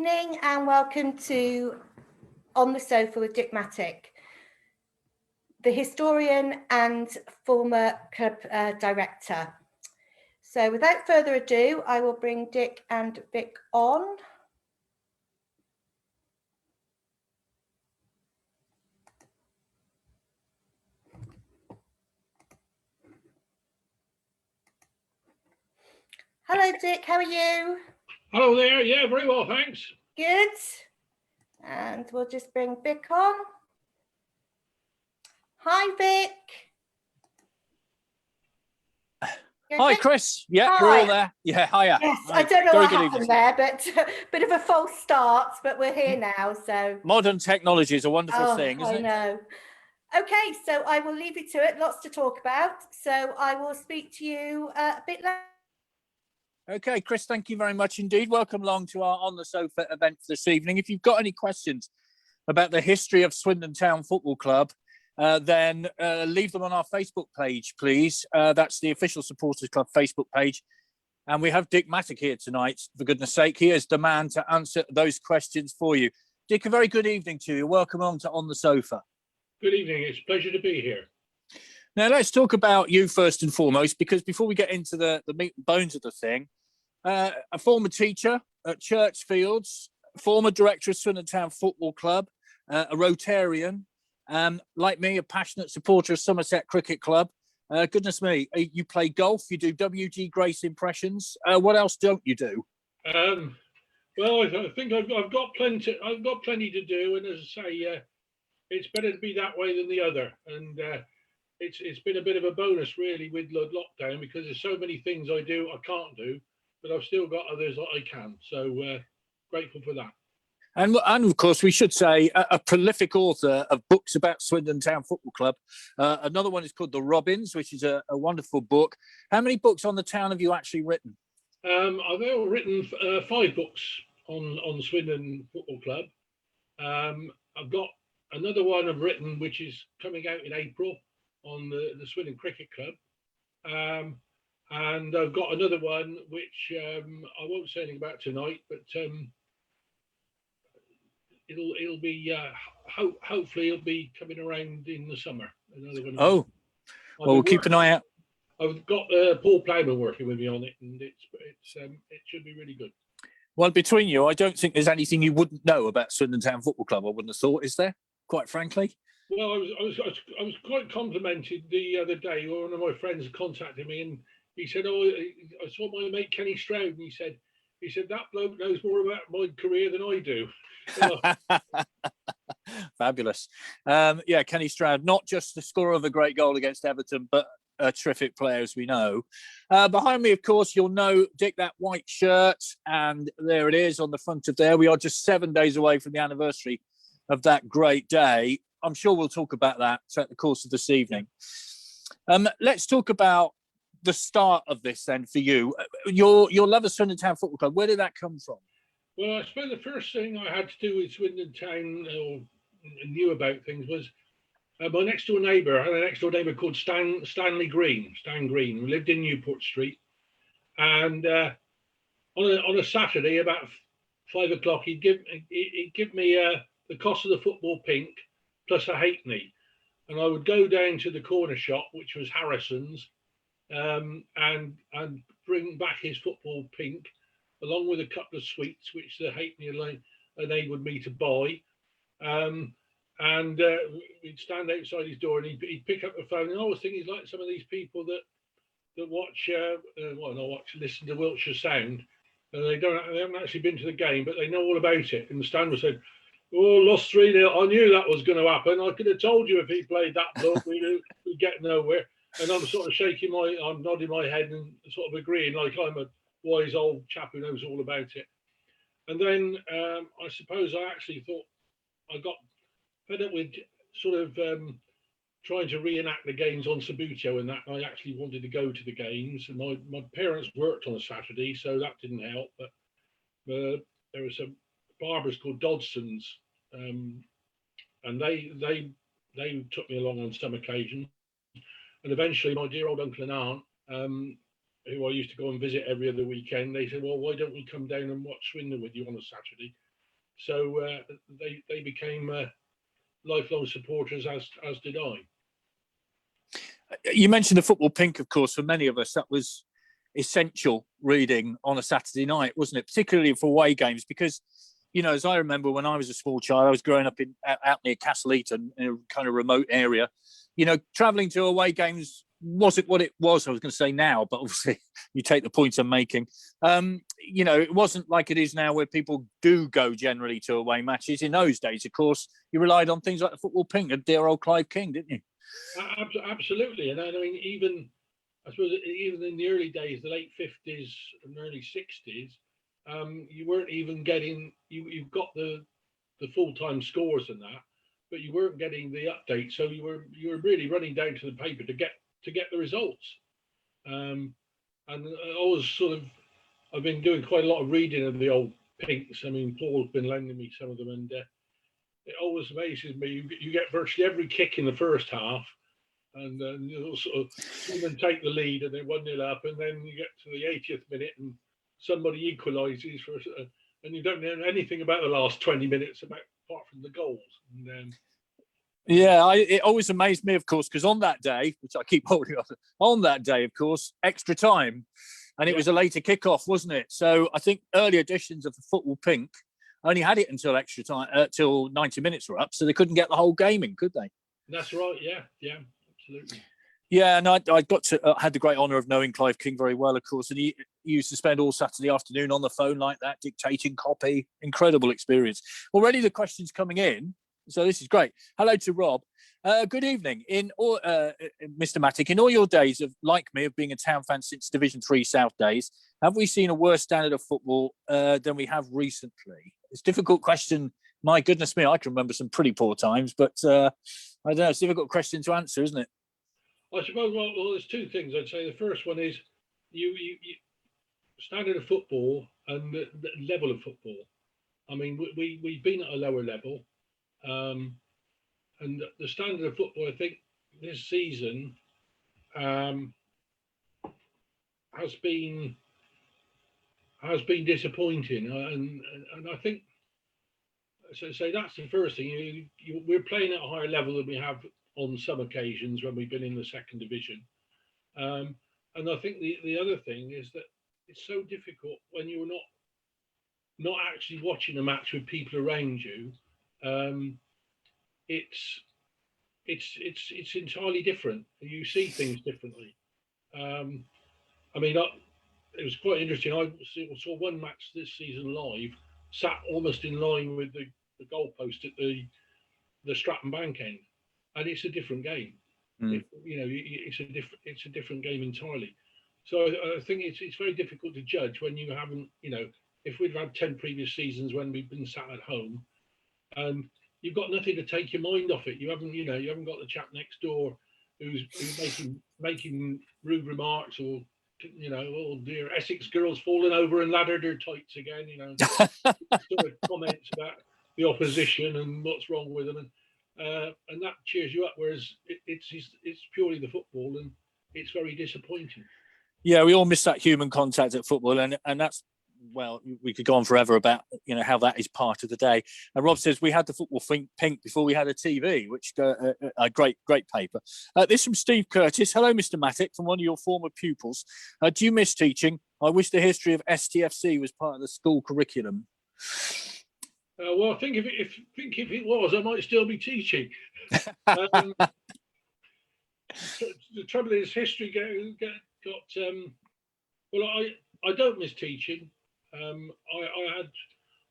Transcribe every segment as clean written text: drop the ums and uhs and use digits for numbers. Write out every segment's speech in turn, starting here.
evening and welcome to On the Sofa with Dick Mattick, the historian and former club director. So without further ado, I will bring Dick and Vic on. Hello, Dick. How are you? Hello there. Yeah, very well, thanks. Good. And we'll just bring Vic on. Hi, Vic. Hi, Chris. Yeah, Hi. we're all there. Yeah, hiya. Yes, Hi. I don't know Very what good happened evening. there, but a bit of a false start, but we're here now, so. Modern technology is a wonderful thing, isn't it? I know. Okay, so I will leave you to it. Lots to talk about. So I will speak to you a bit later. Okay, Chris, thank you very much indeed. Welcome along to our On the Sofa event this evening. If you've got any questions about the history of Swindon Town Football Club, then leave them on our Facebook page, please. That's the official Supporters Club Facebook page. And we have Dick Mattick here tonight, for goodness sake. He is the man to answer those questions for you. Dick, a very good evening to you. Welcome along to On the Sofa. Good evening. It's a pleasure to be here. Now, let's talk about you first and foremost, because before we get into the meat and bones of the thing, a former teacher at Churchfields, former director of Swindon Town Football Club, a Rotarian, like me, a passionate supporter of Somerset Cricket Club. Goodness me, you play golf, you do W.G. Grace impressions. What else don't you do? Well, I think I've got plenty. I've got plenty to do, and as I say, it's better to be that way than the other. And it's been a bit of a bonus, really, with lockdown, because there's so many things I do I can't do, but I've still got others that I can. So grateful for that. And of course, we should say a prolific author of books about Swindon Town Football Club. Another one is called The Robins, which is a wonderful book. How many books on the town have you actually written? I've now written 5 books on Swindon Football Club. I've got another one I've written, which is coming out in April on the Swindon Cricket Club. And I've got another one, which I won't say anything about tonight, but it'll be hopefully it'll be coming around in the summer. Another one. Oh, well, we'll keep an eye out. I've got Paul Plowman working with me on it, and it should be really good. Well, between you, I don't think there's anything you wouldn't know about Swindon Town Football Club. I wouldn't have thought, is there? Quite frankly. Well, I was quite complimented the other day. One of my friends contacted me, and he said, "Oh, I saw my mate Kenny Stroud," and he said that bloke knows more about my career than I do. Fabulous. Yeah, Kenny Stroud, not just the scorer of a great goal against Everton, but a terrific player, as we know. Behind me, of course, you'll know, Dick, that white shirt, and there it is on the front of there. We are just 7 days away from the anniversary of that great day. I'm sure we'll talk about that throughout the course of this evening. Let's talk about the start of this then for you. Your love of Swindon Town Football Club, where did that come from? Well, I suppose the first thing I had to do with Swindon Town, or knew about things, was my next door neighbour. I had a next door neighbour called Stan Green, who lived in Newport Street. And on a Saturday, about 5 o'clock, he'd give me the cost of the football pink plus a halfpenny, and I would go down to the corner shop, which was Harrison's, and bring back his football pink, along with a couple of sweets, which the halfpenny enabled me to buy. And we'd stand outside his door, and he'd pick up the phone. And I was thinking, he's like some of these people that listen to Wiltshire Sound, and they haven't actually been to the game, but they know all about it. And the stand was said, "Oh, lost 3-0. I knew that was going to happen. I could have told you if he played that bloke, we'd get nowhere." And I'm sort of I'm nodding my head and sort of agreeing, like I'm a wise old chap who knows all about it. And then I suppose I actually thought I got fed up with sort of trying to reenact the games on Subbuteo, and that I actually wanted to go to the games. And my parents worked on a Saturday, so that didn't help. But there were some barbers called Dodsons, and they took me along on some occasions. And eventually, my dear old uncle and aunt, who I used to go and visit every other weekend, they said, "Well, why don't we come down and watch Swindon with you on a Saturday?" So they became lifelong supporters, as did I. You mentioned the football pink, of course. For many of us, that was essential reading on a Saturday night, wasn't it? Particularly for away games, because, you know, as I remember when I was a small child, I was growing up out near Castle Eaton, in a kind of remote area. You know, travelling to away games wasn't what it was. I was going to say now, but obviously you take the point I'm making. You know, it wasn't like it is now, where people do go generally to away matches. In those days, of course, you relied on things like the football pink and dear old Clive King, didn't you? Absolutely, and I mean, even I suppose even in the early days, the late 50s and early 60s, you weren't even getting you got the full-time scores and that, but you weren't getting the updates. So you were really running down to the paper to get the results. And I always I've been doing quite a lot of reading of the old pinks. I mean, Paul's been lending me some of them, and it always amazes me. You get virtually every kick in the first half, and then you'll sort of even take the lead, and then 1-0 up, and then you get to the 80th minute, and somebody equalises and you don't know anything about the last 20 minutes apart from the goals. And, yeah, it always amazed me, of course, because on that day, which I keep holding up, on that day, of course, extra time, and it was a later kickoff, wasn't it? So I think early editions of the Football Pink only had it until extra time, till 90 minutes were up, so they couldn't get the whole game in, could they? That's right. Yeah, absolutely. Yeah, and I got to had the great honour of knowing Clive King very well, of course, and he used to spend all Saturday afternoon on the phone like that, dictating copy. Incredible experience. Already the questions coming in, so this is great. Hello to Rob. Good evening. Mr. Mattick, in all your days of, like me, of being a town fan since Division 3 South days, have we seen a worse standard of football than we have recently? It's a difficult question. My goodness me, I can remember some pretty poor times, but I don't know. It's a difficult question to answer, isn't it? I suppose, well, there's two things I'd say. The first one is you standard of football and the level of football. I mean, we've been at a lower level, and the standard of football, I think, this season has been disappointing, and I think so that's the first thing. We're playing at a higher level than we have on some occasions when we've been in the second division, and I think the other thing is that it's so difficult when you're not actually watching a match with people around you. It's entirely different. You see things differently. I mean, it was quite interesting. I saw one match this season live, sat almost in line with the goalpost at the Stratton Bank end, and it's a different game. It's a different game entirely. So I think it's very difficult to judge when you haven't, if we've had 10 previous seasons when we've been sat at home, and you've got nothing to take your mind off it. You haven't got the chap next door who's making rude remarks, or oh dear, Essex girls falling over and laddered her tights again, sort of comments about the opposition and what's wrong with them, and that cheers you up. Whereas it's purely the football, and it's very disappointing. Yeah, we all miss that human contact at football, and that's, well, we could go on forever about how that is part of the day. And Rob says we had the Football Pink before we had a TV, which a great paper. This from Steve Curtis. Hello, Mr. Mattick, from one of your former pupils. Do you miss teaching? I wish the history of STFC was part of the school curriculum. Well, I think if it was, I might still be teaching. The trouble is, history got. Well, I don't miss teaching. I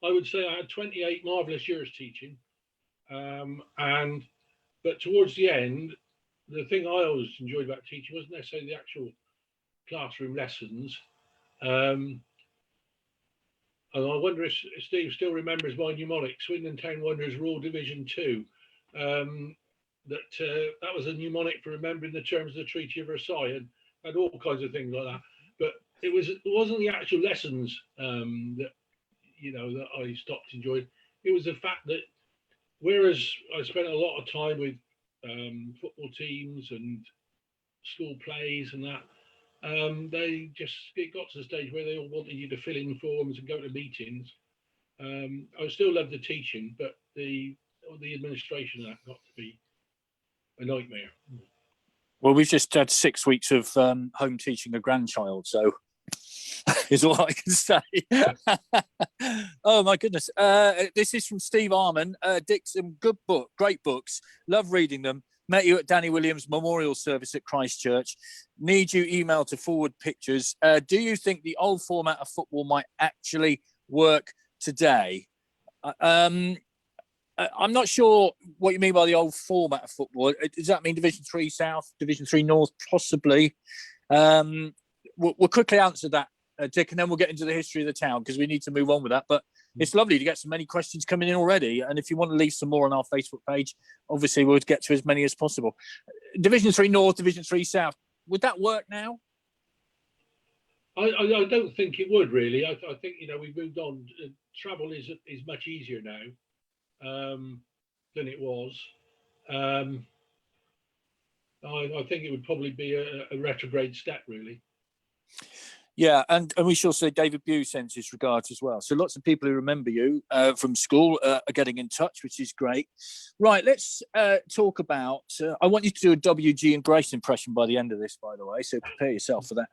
would say I had 28 marvelous years teaching, but towards the end, the thing I always enjoyed about teaching wasn't necessarily the actual classroom lessons. And I wonder if Steve still remembers my mnemonic, Swindon Town Wanderers Royal Division 2. That was a mnemonic for remembering the terms of the Treaty of Versailles and all kinds of things like that. But it wasn't the actual lessons that I stopped enjoying. It was the fact that whereas I spent a lot of time with football teams and school plays and that, it got to the stage where they all wanted you to fill in forms and go to meetings, I still love the teaching, but the administration of that got to be a nightmare. Well, we've just had 6 weeks of home teaching a grandchild, so is all I can say. Oh my goodness! This is from Steve Arman. Dick, some great books. Love reading them. Met you at Danny Williams' memorial service at Christchurch. Need you email to forward pictures. Do you think the old format of football might actually work today? I'm not sure what you mean by the old format of football. Does that mean Division 3 South, Division 3 North, possibly? We'll quickly answer that, Dick, and then we'll get into the history of the town because we need to move on with that. But it's lovely to get so many questions coming in already. And if you want to leave some more on our Facebook page, obviously we'll get to as many as possible. Division 3 North, Division 3 South, would that work now? I don't think it would really. I think, we've moved on. Travel is much easier now than it was. I think it would probably be a retrograde step, really. Yeah, and we shall say David Bew sends his regards as well. So lots of people who remember you from school are getting in touch, which is great. Right, let's talk about... I want you to do a WG and Grace impression by the end of this, by the way, so prepare yourself for that.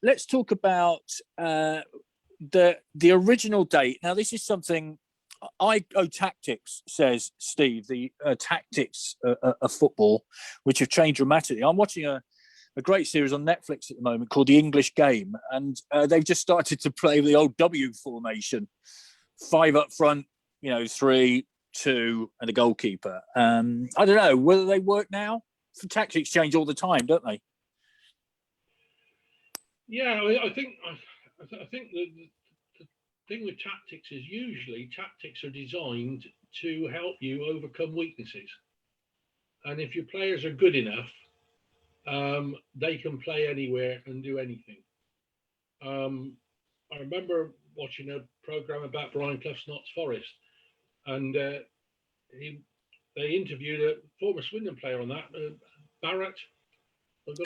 Let's talk about the original date. Now, this is something... Tactics, says Steve, the tactics of football, which have changed dramatically. I'm watching a great series on Netflix at the moment called The English Game, and they've just started to play the old W formation, 5 up front, 3, 2, and a goalkeeper. I don't know whether they work now. Tactics change all the time, don't they? Yeah, I think the thing with tactics is usually tactics are designed to help you overcome weaknesses, and if your players are good enough, they can play anywhere and do anything. I remember watching a program about Brian Clough's Notts Forest, and they interviewed a former Swindon player on that, Barrett.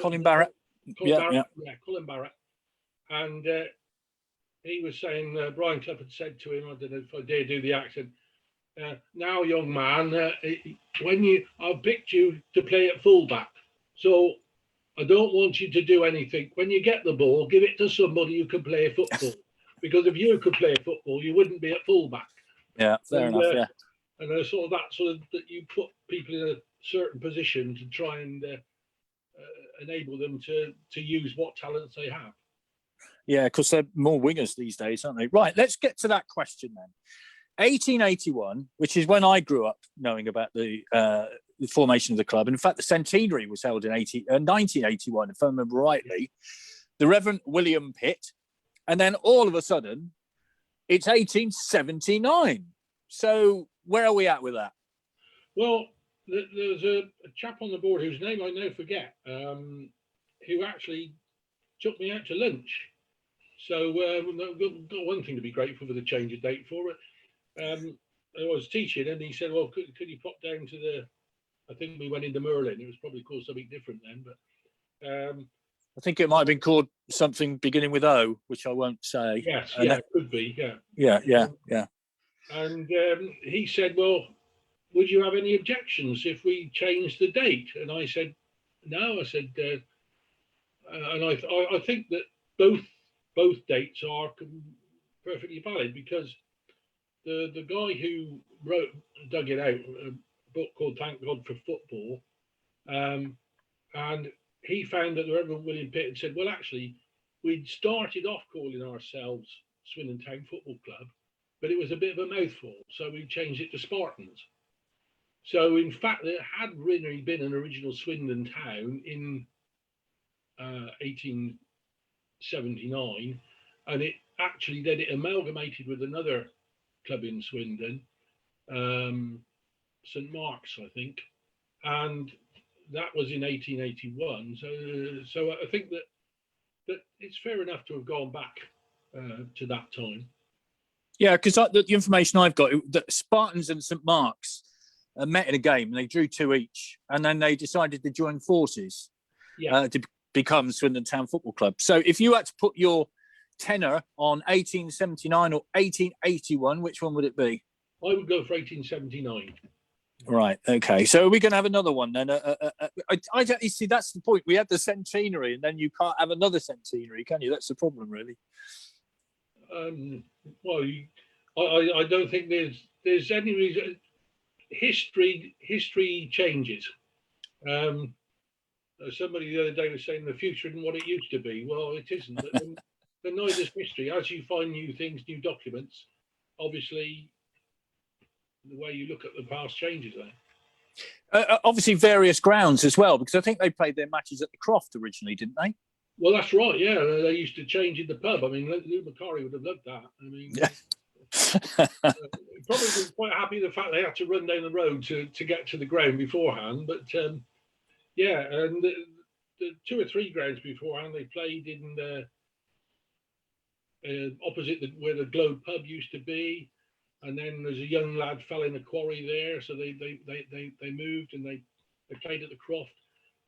Colin Barrett. Colin Barrett, and he was saying Brian Clough had said to him, I don't know if I dare do the accent, now young man, I've picked you to play at fullback, so I don't want you to do anything. When you get the ball, give it to somebody who can play football, because if you could play football, you wouldn't be at fullback. Yeah, fair enough. Yeah, and sort of that you put people in a certain position to try and enable them to use what talents they have. Yeah, because they're more wingers these days, aren't they? Right, let's get to that question then. 1881, which is when I grew up knowing about the formation of the club. And in fact, the centenary was held in 1981, if I remember rightly. The Reverend William Pitt. And then all of a sudden, it's 1879. So where are we at with that? Well, there's a chap on the board whose name I now forget, who actually took me out to lunch. So got one thing to be grateful for the change of date for it. I was teaching, and he said, "Well, could you pop down to the?" I think we went into Merlin. It was probably called something different then, but I think it might have been called something beginning with O, which I won't say. Yes, it could be. Yeah. And he said, "Well, would you have any objections if we changed the date?" And I said, "No." I said, and I think that both dates are perfectly valid, because the guy who dug it out, a book called Thank God for Football, and he found that the Reverend William Pitt had said, well, actually, we'd started off calling ourselves Swindon Town Football Club, but it was a bit of a mouthful, so we changed it to Spartans. So, in fact, there had really been an original Swindon Town in 1879, and it actually then it amalgamated with another club in Swindon, St Mark's, I think, and that was in 1881. So I think that it's fair enough to have gone back to that time. Yeah, because the information I've got, that Spartans and St Mark's met in a game, and they drew 2 each, and then they decided to join forces to become Swindon Town Football Club. So if you had to put your tenor on 1879 or 1881, which one would it be? I would go for 1879. Right. Okay. So are we going to have another one then? I don't. You see, that's the point. We had the centenary, and then you can't have another centenary, can you? That's the problem, really. Well, I don't think there's any reason. History changes. Somebody the other day was saying the future isn't what it used to be. Well, it isn't. But neither is history. As you find new things, new documents, obviously the way you look at the past changes there. Obviously, various grounds as well, because I think they played their matches at the Croft originally, didn't they? Well, that's right. Yeah, they used to change in the pub. I mean, Lou Macari would have loved that. I mean, probably was quite happy the fact they had to run down the road to get to the ground beforehand. But yeah, and the 2 or 3 grounds beforehand, they played in the opposite where the Globe pub used to be. And then there's a young lad fell in the quarry there, so they moved and they played at the Croft,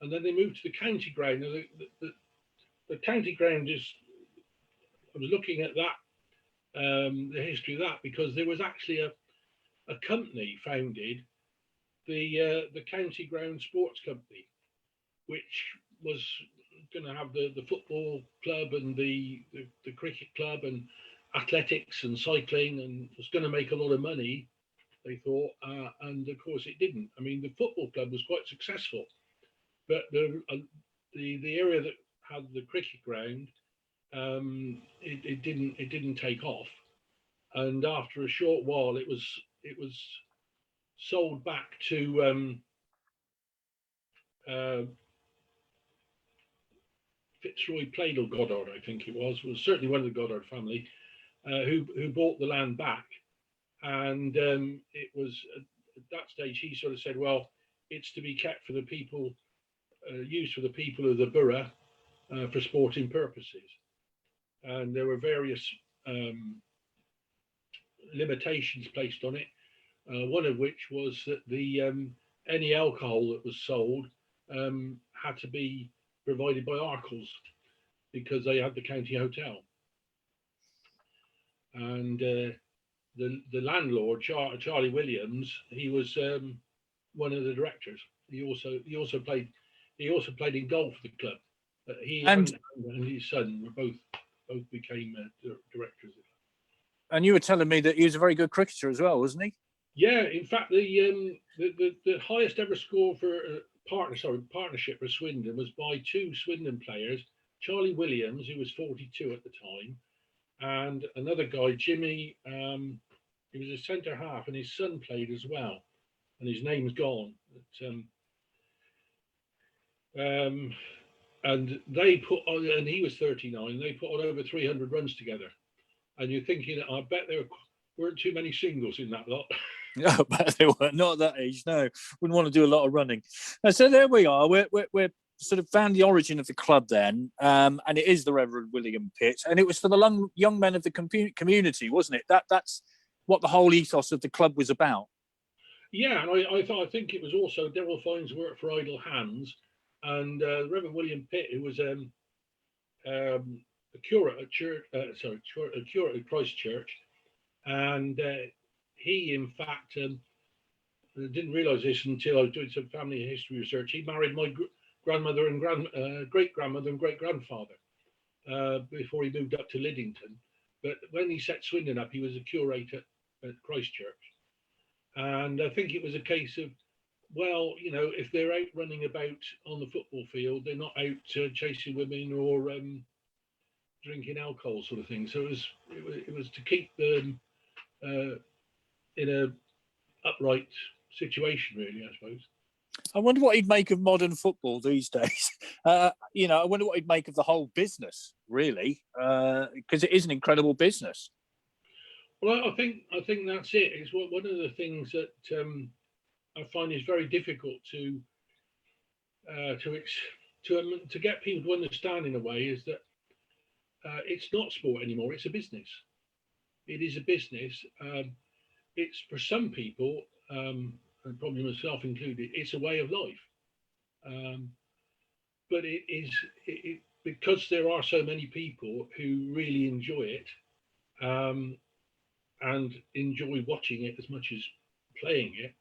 and then they moved to the county ground. The county ground is. I was looking at that, the history of that, because there was actually a company founded, the County Ground Sports Company, which was going to have the football club and the cricket club and athletics and cycling, and was going to make a lot of money, they thought, and of course it didn't. I mean, the football club was quite successful, but the area that had the cricket ground, it didn't take off, and after a short while it was sold back to Fitzroy Pladle Goddard, I think it was certainly one of the Goddard family, who bought the land back, and it was at that stage he sort of said, well, it's to be kept for the people, used for the people of the borough, for sporting purposes, and there were various limitations placed on it, one of which was that the any alcohol that was sold had to be provided by Arkles, because they had the county hotel. And the landlord, Charlie Williams, he was one of the directors. He also played in golf for the club. He and his son were both became directors. And you were telling me that he was a very good cricketer as well, wasn't he? Yeah, in fact, the highest ever score for partnership for Swindon was by 2 Swindon players, Charlie Williams, who was 42 at the time, and another guy, Jimmy, he was a centre half, and his son played as well, and his name's gone. And they put on, and he was 39, they put on over 300 runs together. And you're thinking, I bet there weren't too many singles in that lot. No, but they were not at that age. No, wouldn't want to do a lot of running. So there we are. We're sort of found the origin of the club then, and it is the Reverend William Pitt, and it was for the young men of the community, wasn't it? That's what the whole ethos of the club was about. Yeah, and I think it was also Devil Finds Work for Idle Hands, and Reverend William Pitt, who was a curate at church, a curate at Christ Church, and he, in fact, didn't realise this until I was doing some family history research. He married my grandmother and great grandmother and great grandfather before he moved up to Liddington. But when he set Swindon up, he was a curate at Christ Church, and I think it was a case of, well, you know, if they're out running about on the football field, they're not out chasing women or drinking alcohol, sort of thing. So it was to keep them in a upright situation, really, I suppose. I wonder what he'd make of modern football these days. I wonder what he'd make of the whole business, really, because it is an incredible business. Well, I think that's it. It's one of the things that I find is very difficult to get people to understand in a way, is that it's not sport anymore. It's a business. It is a business. It's for some people, and probably myself included, it's a way of life. But because there are so many people who really enjoy it, and enjoy watching it as much as playing it,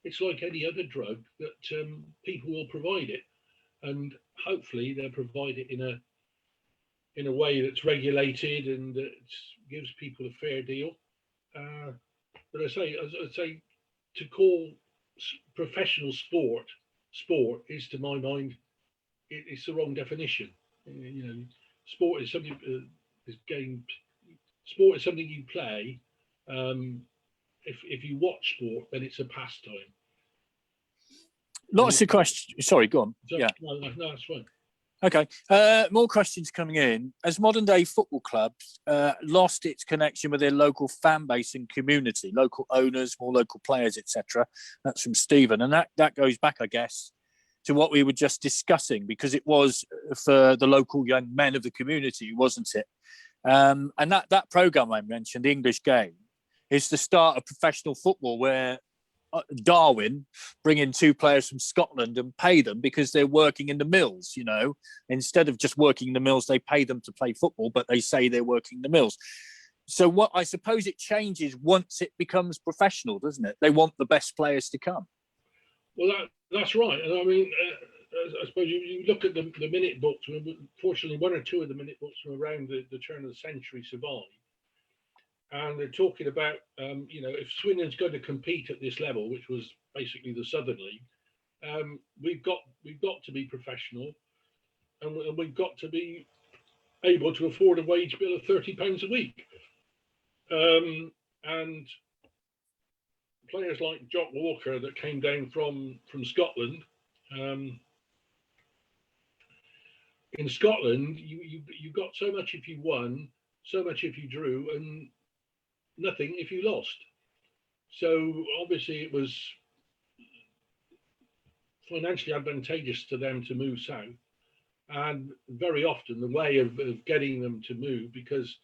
it's like any other drug that people will provide it, and hopefully they'll provide it in a way that's regulated and that gives people a fair deal. But I say, to call professional sport is, to my mind, it's the wrong definition. You know, sport is something is game. Sport is something you play. If you watch sport, then it's a pastime. Lots of questions. Sorry, go on. So, yeah. No, that's fine. Okay. More questions coming in. As modern day football clubs lost its connection with their local fan base and community, local owners, more local players, etc. That's from Stephen. And that goes back, I guess, to what we were just discussing, because it was for the local young men of the community, wasn't it? And that programme I mentioned, the English Game, is the start of professional football, where Darwin bring in 2 players from Scotland and pay them because they're working in the mills. You know, instead of just working in the mills, they pay them to play football, but they say they're working in the mills. So what I suppose it changes once it becomes professional, doesn't it? They want the best players to come. Well, that's right. And I mean, I suppose you look at the minute books. Fortunately, 1 or 2 of the minute books from around the turn of the century survive. And they're talking about, you know, if Swindon's going to compete at this level, which was basically the Southern League, we've got to be professional, and we've got to be able to afford a wage bill of £30 a week. And players like Jock Walker that came down from Scotland. In Scotland, you got so much if you won, so much if you drew, and nothing if you lost. So obviously it was financially advantageous to them to move south, and very often the way of getting them to move, because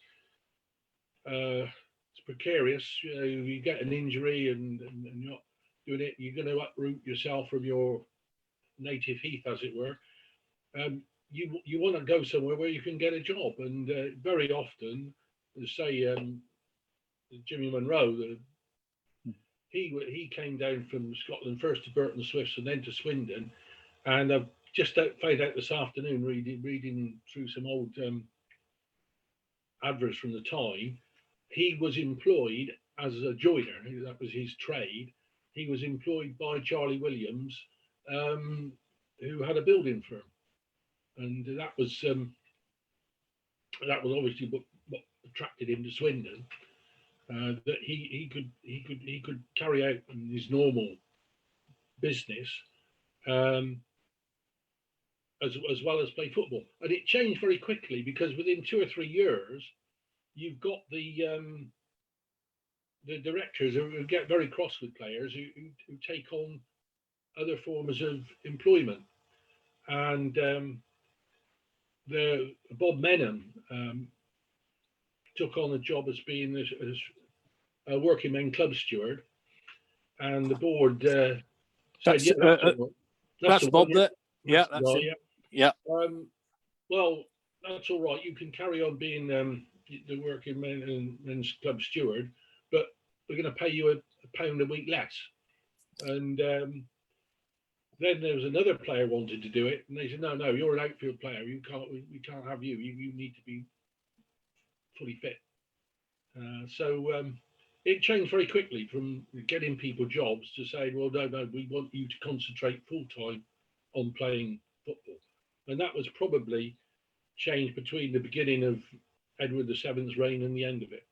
it's precarious. You know, you get an injury and you're not doing it, you're going to uproot yourself from your native heath, as it were. You want to go somewhere where you can get a job, and very often, say Jimmy Monroe, he came down from Scotland first to Burton Swifts and then to Swindon, and I've just found out this afternoon reading through some old adverts from the time. He was employed as a joiner. That was his trade. He was employed by Charlie Williams, who had a building firm, and that was obviously what attracted him to Swindon. That he could carry out his normal business, as well as play football. And it changed very quickly, because within 2 or 3 years, you've got the directors who get very cross with players who take on other forms of employment. And the Bob Menham took on a job as being as a working men club steward, and the board said, that's Bob. Yeah, that's it. Yeah. Well, that's all right. You can carry on being the working men and men's club steward, but we're going to pay you £1 a week less. And then there was another player wanted to do it, and they said, no, you're an outfield player. We can't have you. You need to be fully fit. So it changed very quickly from getting people jobs to saying, well, no, we want you to concentrate full time on playing football. And that was probably changed between the beginning of Edward VII's reign and the end of it.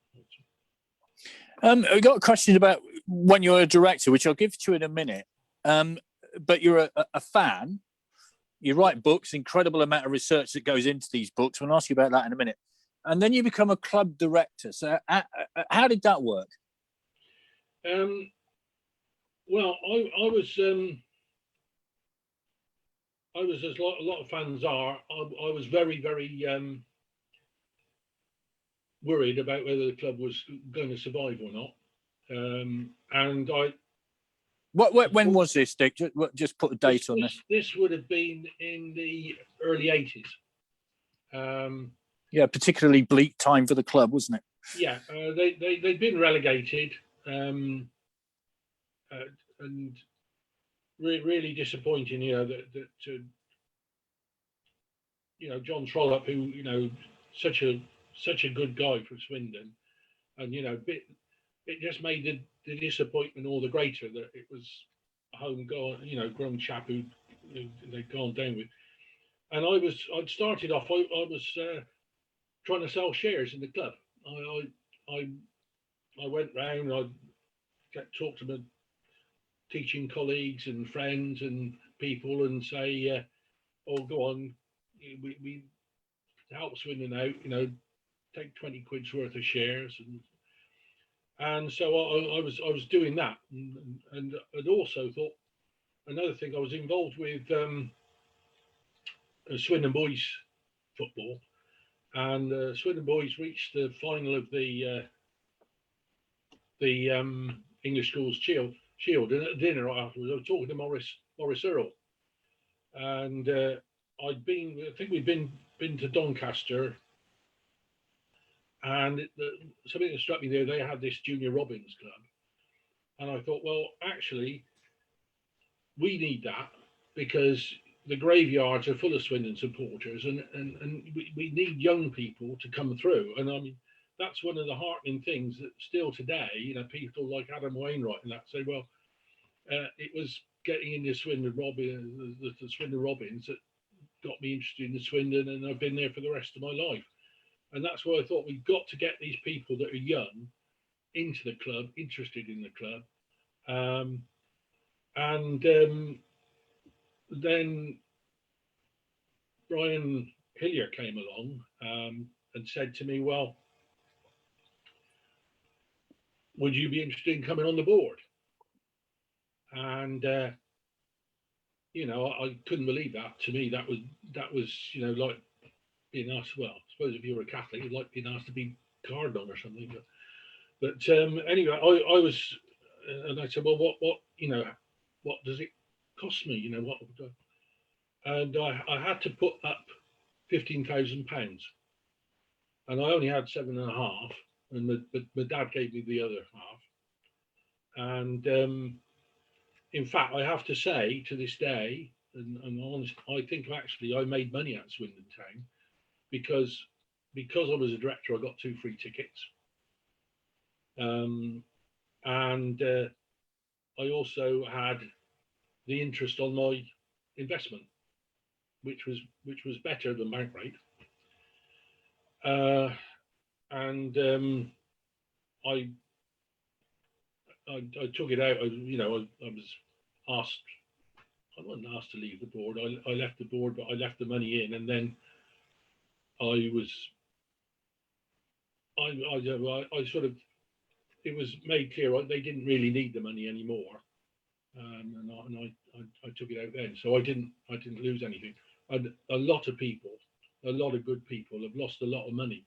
I got a question about when you're a director, which I'll give to you in a minute. But you're a fan. You write books, incredible amount of research that goes into these books. We'll ask you about that in a minute. And then you become a club director. So how did that work? Well, I was as a lot of fans are. I was very, very worried about whether the club was going to survive or not. And When was this, Dick? Just put a date on this. This would have been in the early 80s. Yeah, particularly bleak time for the club, wasn't it? Yeah, they'd been relegated, and really disappointing. John Trollope, who such a good guy for Swindon, and it just made the disappointment all the greater that it was a grown chap who they'd gone down with. And I'd started off. I was trying to sell shares in the club. I went round. I talked to my teaching colleagues and friends and people, and say, "Oh, go on, we help Swindon out. Take 20 quid's worth of shares." And so I was doing that, and I'd also thought another thing. I was involved with Swindon boys football, and Swindon boys reached the final of the English Schools Shield. And at dinner afterwards, I was talking to Maurice Earle, and I think we'd been to Doncaster, and something that struck me there. They had this Junior Robins club, and I thought, well, actually, we need that, because the graveyards are full of Swindon supporters, and we need young people to come through. And I mean, that's one of the heartening things that still today, people like Adam Wainwright and that say, well, it was getting into Swindon Robins, the Swindon Robins, that got me interested in the Swindon, and I've been there for the rest of my life. And that's why I thought we've got to get these people that are young into the club, interested in the club. Then Brian Hillier came along and said to me, well, would you be interested in coming on the board? And I couldn't believe that. To me, that was like being asked. Well, I suppose if you were a Catholic, you'd like being asked to be cardinal or something. But anyway, I was, and I said, well, what does it cost me? And I had to put up £15,000, and I only had 7.5, and my dad gave me the other half. And in fact, I have to say to this day, and I'm honest, I think actually I made money at Swindon Town because I was a director. I got 2 free tickets, and I also had the interest on my investment, which was better than bank rate. I took it out. I was asked. I wasn't asked to leave the board. I left the board, but I left the money in, and then I sort of. It was made clear they didn't really need the money anymore, and I took it out then. So I didn't lose anything. And a lot of people, a lot of good people, have lost a lot of money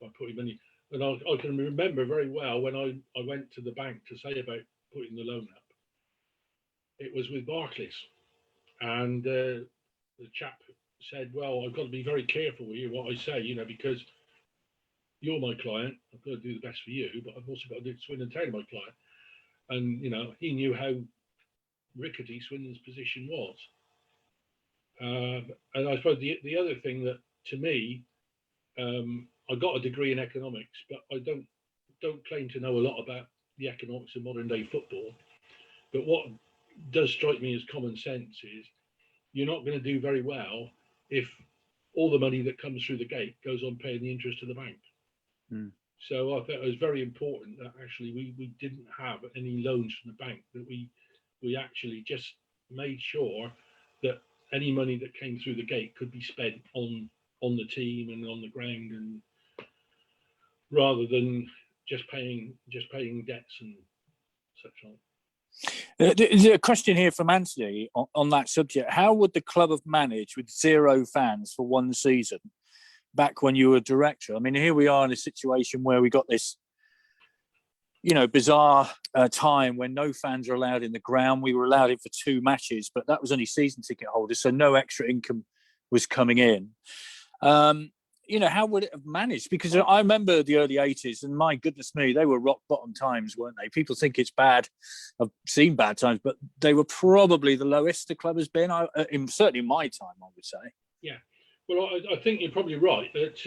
by putting money. And I can remember very well when I went to the bank to say about putting the loan up. It was with Barclays, and the chap said, "Well, I've got to be very careful with what I say, because you're my client. I've got to do the best for you, but I've also got to do Swindon Town my client." And he knew how rickety Swindon's position was. And I suppose the other thing that, to me, I got a degree in economics, but I don't claim to know a lot about the economics of modern day football. But what does strike me as common sense is you're not going to do very well if all the money that comes through the gate goes on paying the interest to the bank. So I thought it was very important that actually we didn't have any loans from the bank, that we actually just made sure that any money that came through the gate could be spent on the team and on the ground, and rather than just paying debts and such like. There's a question here from Anthony on that subject. How would the club have managed with 0 fans for one season back when you were director? I mean, here we are in a situation where we got this bizarre time when no fans are allowed in the ground. We were allowed in for 2 matches, but that was only season ticket holders, so no extra income was coming in. How would it have managed? Because I remember the early 80s, and my goodness me, they were rock bottom times, weren't they? People think it's bad. I've seen bad times, but they were probably the lowest the club has been, certainly in my time, I would say. Yeah. Well, I think you're probably right. That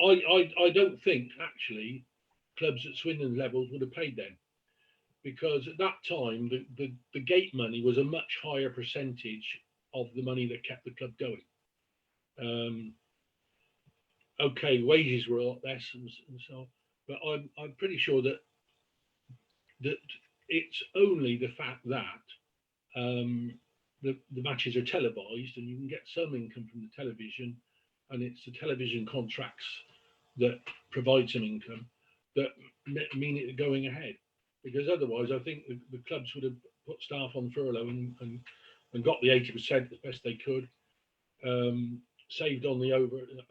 I don't think, actually, clubs at Swindon levels would have played then. Because at that time, the gate money was a much higher percentage of the money that kept the club going. Okay, wages were a lot less and so on, but I'm pretty sure that it's only the fact that the matches are televised and you can get some income from the television, and it's the television contracts that provide some income that mean it going ahead. Because otherwise, I think the clubs would have put staff on furlough and got the 80% as best they could. Saved on the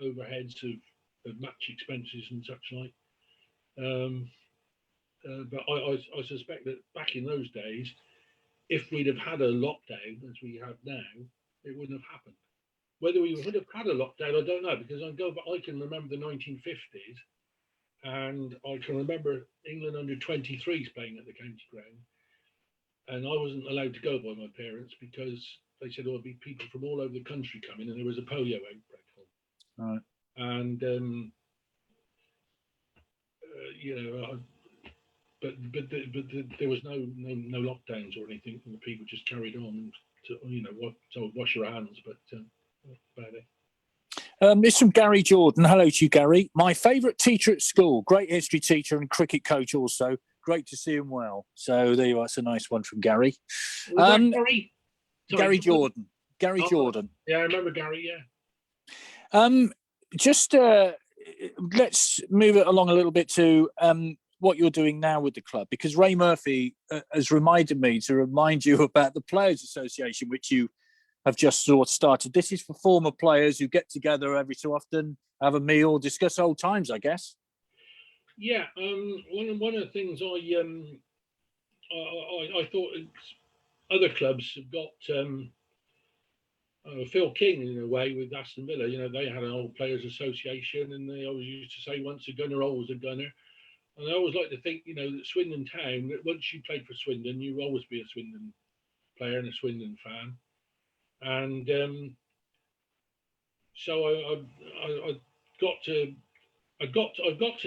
overheads of match expenses and such like. But I suspect that back in those days, if we'd have had a lockdown as we have now, it wouldn't have happened. Whether we would have had a lockdown, I don't know, because I can remember the 1950s, and I can remember England under 23s playing at the county ground, and I wasn't allowed to go by my parents because they said there'll be people from all over the country coming, and there was a polio outbreak on. Right. And but there was no lockdowns or anything, and the people just carried on to wash your hands. But that's about it. This from Gary Jordan. Hello to you, Gary. My favourite teacher at school, great history teacher and cricket coach also. Great to see him well. So there you are. It's a nice one from Gary. Gary? Gary Jordan. Gary Jordan. Yeah, I remember Gary, yeah. Just let's move it along a little bit to what you're doing now with the club, because Ray Murphy has reminded me to remind you about the Players Association, which you have just sort of started. This is for former players who get together every so often, have a meal, discuss old times, I guess. Yeah, one of the things I thought other clubs have got Phil King in a way with Aston Villa. They had an old players association, and they always used to say, once a gunner, always a gunner. And I always like to think, that Swindon Town, that once you played for Swindon, you always be a Swindon player and a Swindon fan. And so I got to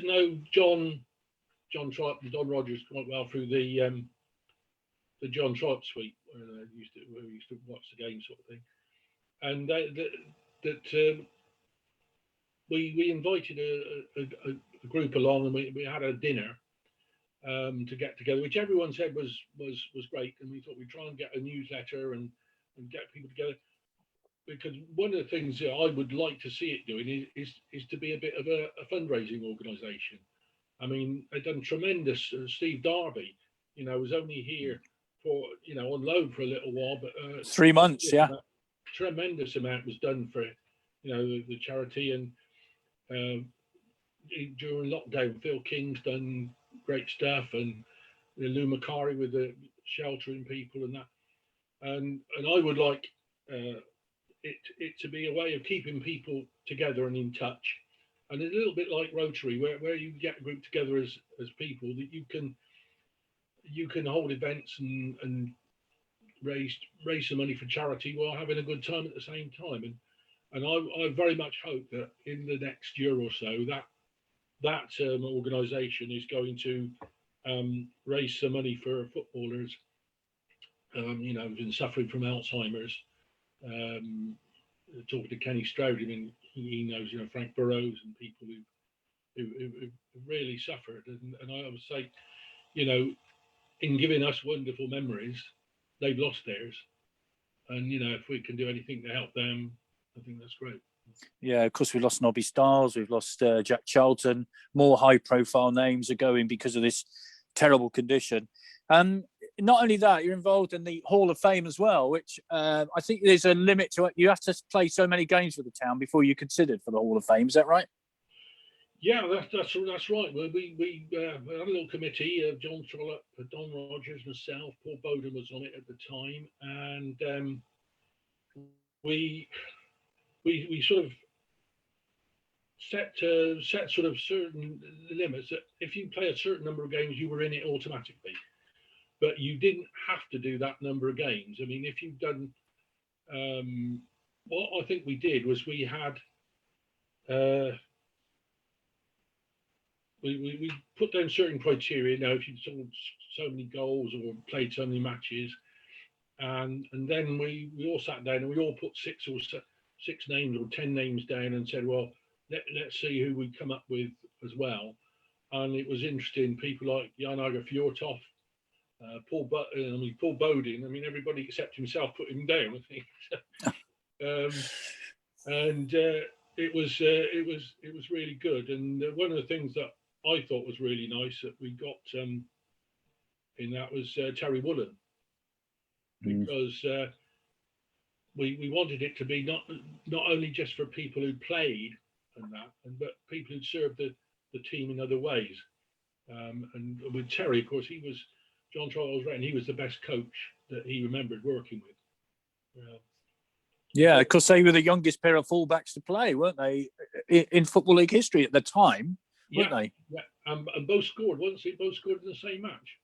know John Tripe and Don Rogers quite well through the John Tripe suite where we used to watch the game, sort of thing. And we invited a group along, and we had a dinner to get together, which everyone said was great. And we thought we'd try and get a newsletter and get people together, because one of the things that I would like to see it doing is to be a bit of a fundraising organisation. I mean, they've done tremendous. Steve Darby, was only here for on loan for a little while, but 3 months, yeah. Tremendous amount was done for it, the charity. And during lockdown, Phil King's done great stuff, and Lou Macari with the sheltering people and that. And I would like it to be a way of keeping people together and in touch, and a little bit like Rotary, where you get a group together as people that you can hold events and raise some money for charity while having a good time at the same time. And I very much hope that in the next year or so that organisation is going to raise some money for footballers who've been suffering from Alzheimer's. Talking to Kenny Stroud, I mean, he knows Frank Burrows and people who really suffered. And I would say, in giving us wonderful memories, they've lost theirs. And if we can do anything to help them, I think that's great. Yeah, of course, we've lost Nobby Stiles, we've lost Jack Charlton. More high-profile names are going because of this terrible condition. Not only that, you're involved in the Hall of Fame as well, which I think there's a limit to it. You have to play so many games for the town before you're considered for the Hall of Fame. Is that right? Yeah, that's right. Well, we had a little committee of John Trollope, Don Rogers, myself, Paul Bowden was on it at the time, and we sort of set sort of certain limits that if you play a certain number of games, you were in it automatically, but you didn't have to do that number of games. I mean, if you've done what I think we did was we had. We put down certain criteria. Now, if you've sold so many goals or played so many matches, and then we all sat down and we all put six names or 10 names down and said, well, let's see who we come up with as well. And it was interesting. People like Jan Ager Fjortoff, Paul Bowden. I mean, everybody except himself put him down, I think. And it was really good. And one of the things that I thought was really nice that we got in that was Terry Woolen, because we wanted it to be not only just for people who played and that, but people who served the team in other ways. And with Terry, of course, John Trollope was right, and he was the best coach that he remembered working with. Yeah, because they were the youngest pair of fullbacks to play, weren't they, in Football League history at the time, weren't they? Yeah, and both scored. Once they both scored in the same match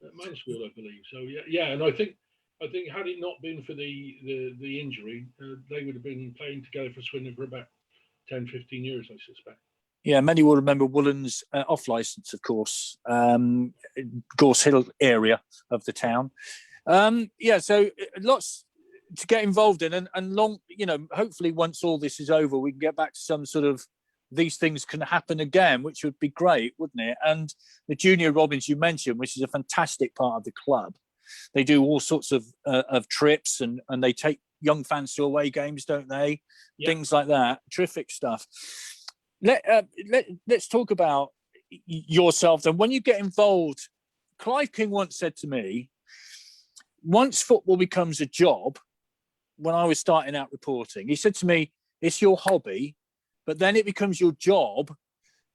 at Mansfield, I believe. So yeah, and I think had it not been for the injury, they would have been playing together for Swindon for about 10, 15 years, I suspect. Yeah, many will remember Woolen's off licence, of course, Gorse Hill area of the town. Yeah, so lots to get involved in, and long, hopefully once all this is over, we can get back to some sort of, these things can happen again, which would be great, wouldn't it? And the Junior Robins you mentioned, which is a fantastic part of the club, they do all sorts of trips, and they take young fans to away games, don't they? Yeah. Things like that. Terrific stuff. Let's talk about yourself. And when you get involved, Clive King once said to me, once football becomes a job, when I was starting out reporting, he said to me, it's your hobby, but then it becomes your job,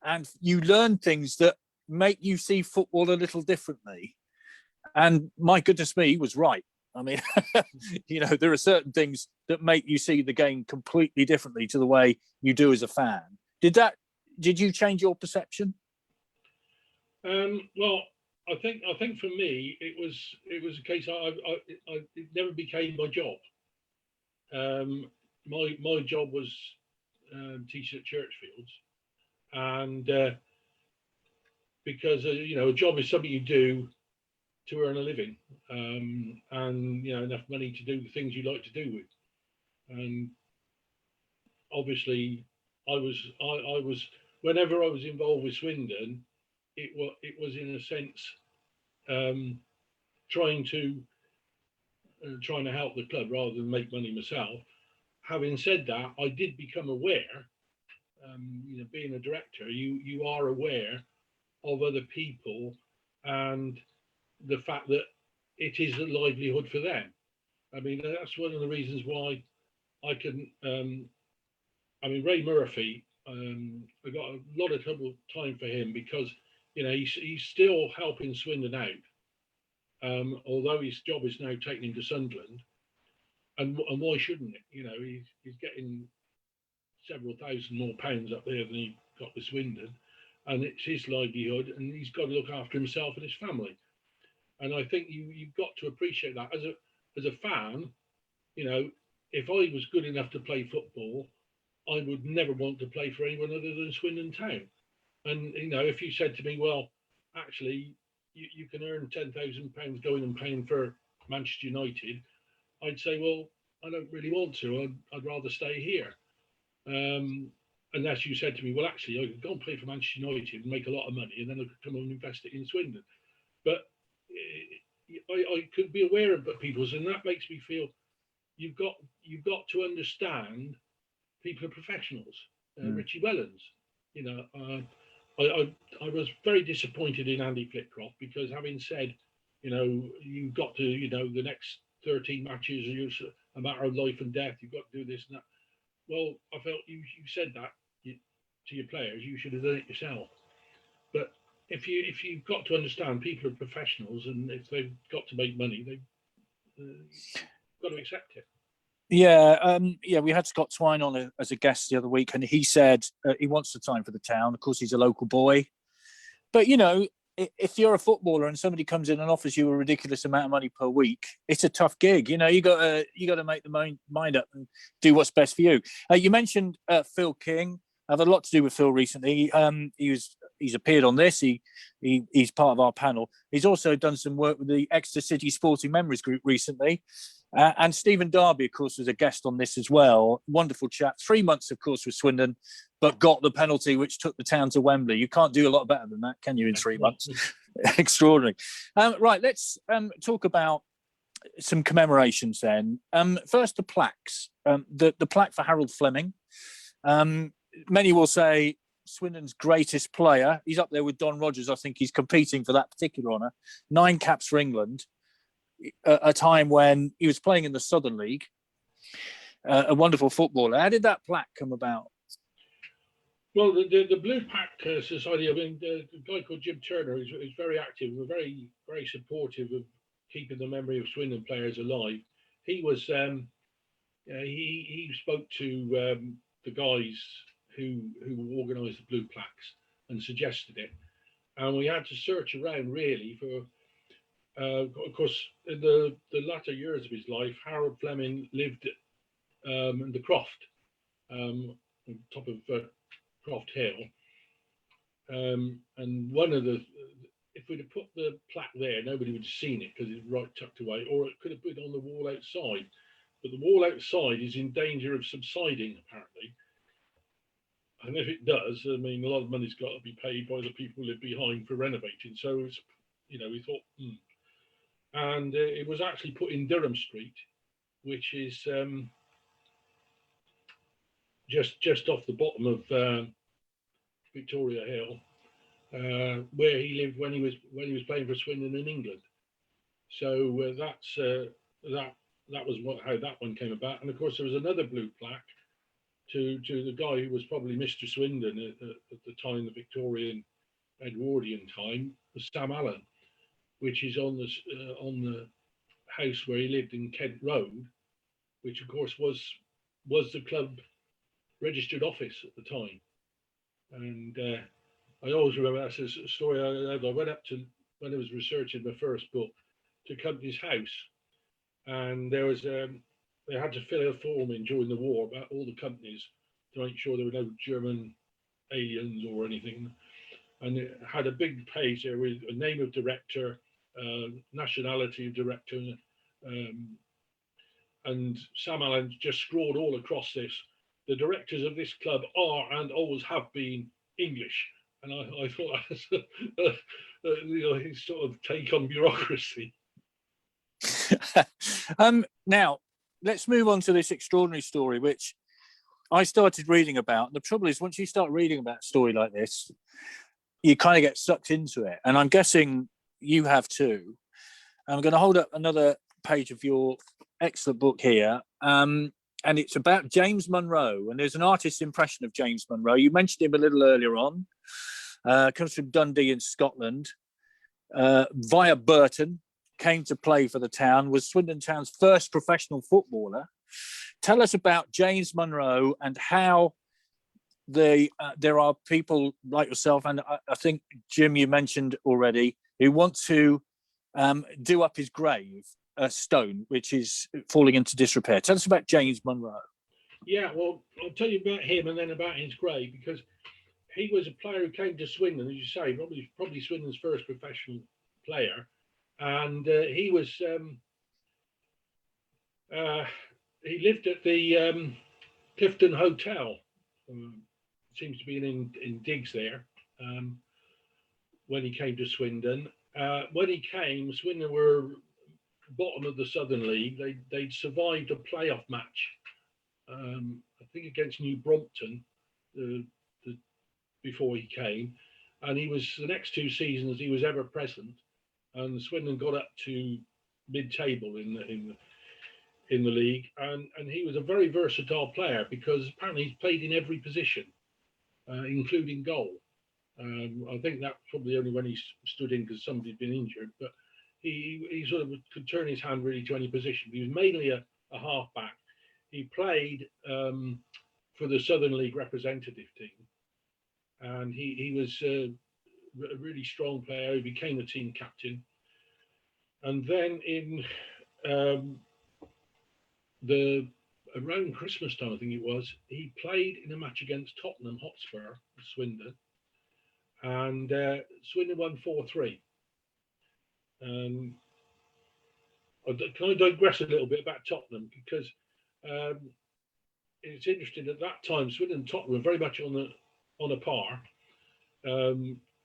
and you learn things that make you see football a little differently. And my goodness me, he was right. I mean, there are certain things that make you see the game completely differently to the way you do as a fan. Did you change your perception? Well, I think for me, it was a case it never became my job. My job was teaching at Churchfields, and because a job is something you do to earn a living, and enough money to do the things you like to do with. And obviously, I was whenever I was involved with Swindon, it was in a sense trying to help the club rather than make money myself. Having said that, I did become aware, being a director, you are aware of other people and the fact that it is a livelihood for them. I mean, that's one of the reasons why I can. Ray Murphy, I got a lot of time for him because he's still helping Swindon out, although his job is now taken him to Sunderland. And why shouldn't it? He's getting several thousand more pounds up there than he got with Swindon, and it's his livelihood, and he's got to look after himself and his family. And I think you've got to appreciate that as a fan. If I was good enough to play football, I would never want to play for anyone other than Swindon Town. And if you said to me, well, actually, you can earn £10,000 going and paying for Manchester United, I'd say, well, I don't really want to. I'd rather stay here. Unless you said to me, well, actually, I could go and play for Manchester United and make a lot of money, and then I could come and invest it in Swindon. But I could be aware of people's, and that makes me feel you've got to understand people are professionals. Richie Wellens, I was very disappointed in Andy Flitcroft because having said, you've got to, the next 13 matches are a matter of life and death. You've got to do this and that. Well, I felt you said that. to your players, you should have done it yourself. But if you've got to understand, people are professionals, and if they've got to make money, they've got to accept it. Yeah, we had Scott Twine on as a guest the other week, and he said he wants the time for the town. Of course, he's a local boy, but if you're a footballer and somebody comes in and offers you a ridiculous amount of money per week, it's a tough gig. You got to make the mind up and do what's best for you. You mentioned Phil King. I've had a lot to do with Phil recently. He's appeared on this. He's part of our panel. He's also done some work with the Exeter City Sporting Memories Group recently. And Stephen Darby, of course, was a guest on this as well. Wonderful chap. 3 months, of course, with Swindon, but got the penalty which took the town to Wembley. You can't do a lot better than that, can you, in 3 months? Extraordinary. Right, let's talk about some commemorations then. First, the plaques. The plaque for Harold Fleming. Many will say Swindon's greatest player. He's up there with Don Rogers. I think he's competing for that particular honour. 9 caps for England. A time when he was playing in the Southern League, a wonderful footballer. How did that plaque come about? Well, the Blue Pack Society, I mean, the guy called Jim Turner is very active, very, very supportive of keeping the memory of Swindon players alive. He was, he spoke to the guys who organised the Blue Plaques and suggested it. And we had to search around really for, of course, in the latter years of his life, Harold Fleming lived in the Croft, on top of Croft Hill. And one of if we'd have put the plaque there, nobody would have seen it because it's right tucked away, or it could have been on the wall outside. But the wall outside is in danger of subsiding, apparently. And if it does, I mean, a lot of money's got to be paid by the people who live behind for renovating. So it's, we thought, And it was actually put in Durham Street, which is just off the bottom of Victoria Hill, where he lived when he was playing for Swindon in England. So that was how that one came about. And of course, there was another blue plaque to the guy who was probably Mr. Swindon at the time, the Victorian Edwardian time, was Sam Allen, which is on the house where he lived in Kent Road, which of course was the club registered office at the time. And I always remember that's a story I went up to when I was researching my first book to Company's House, and there was they had to fill a form in during the war about all the companies to make sure there were no German aliens or anything, and it had a big page there with a name of director, nationality of director, and Sam Allen just scrawled all across this: the directors of this club are and always have been English. And I thought that's his sort of take on bureaucracy. Now, let's move on to this extraordinary story, which I started reading about. And the trouble is, once you start reading about a story like this, you kind of get sucked into it. And I'm guessing you have too. I'm going to hold up another page of your excellent book here. And it's about James Monroe. And there's an artist's impression of James Monroe. You mentioned him a little earlier on. Comes from Dundee in Scotland. Via Burton, came to play for the town, was Swindon Town's first professional footballer. Tell us about James Monroe and how there are people like yourself, and I think, Jim, you mentioned already, who want to do up his grave, a stone, which is falling into disrepair. Tell us about James Monroe. Yeah, well, I'll tell you about him and then about his grave, because he was a player who came to Swindon, as you say, probably Swindon's first professional player. And he was he lived at the Clifton Hotel. Seems to be in Diggs there when he came to Swindon. When he came, Swindon were bottom of the Southern League. They'd survived a playoff match, I think against New Brompton, before he came, and he was the next 2 seasons he was ever present. And Swindon got up to mid-table in the league, and he was a very versatile player because apparently he played in every position. including goal. I think that's probably only when he stood in because somebody'd been injured, but he sort of could turn his hand really to any position. He was mainly a half-back. He played for the Southern League representative team, and he was a really strong player. He became the team captain. And then in around Christmas time, I think it was, he played in a match against Tottenham Hotspur, Swindon, and Swindon won 4-3. Can I digress a little bit about Tottenham, because it's interesting at that time Swindon and Tottenham were very much on a par.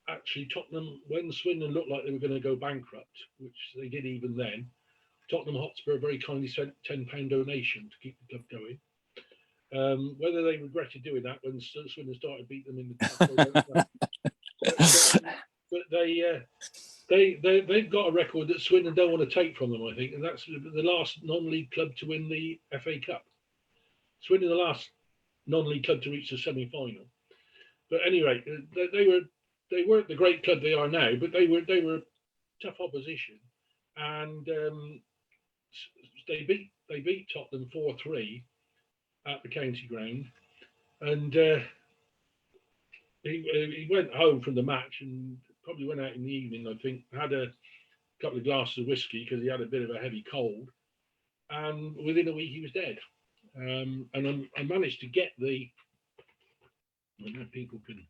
Actually, Tottenham, when Swindon looked like they were going to go bankrupt, which they did even then, Tottenham Hotspur very kindly sent £10 donation to keep the club going. Whether they regretted doing that when Swindon started beating them in the cup, I don't know. But they've got a record that Swindon don't want to take from them, I think, and that's the last non-league club to win the FA Cup. Swindon, the last non-league club to reach the semi-final. But anyway, they weren't the great club they are now, but they were tough opposition, and they beat Tottenham 4-3 at the county ground, and he went home from the match and probably went out in the evening, I think, had a couple of glasses of whiskey because he had a bit of a heavy cold, and within a week he was dead. And I managed to get I don't know if people can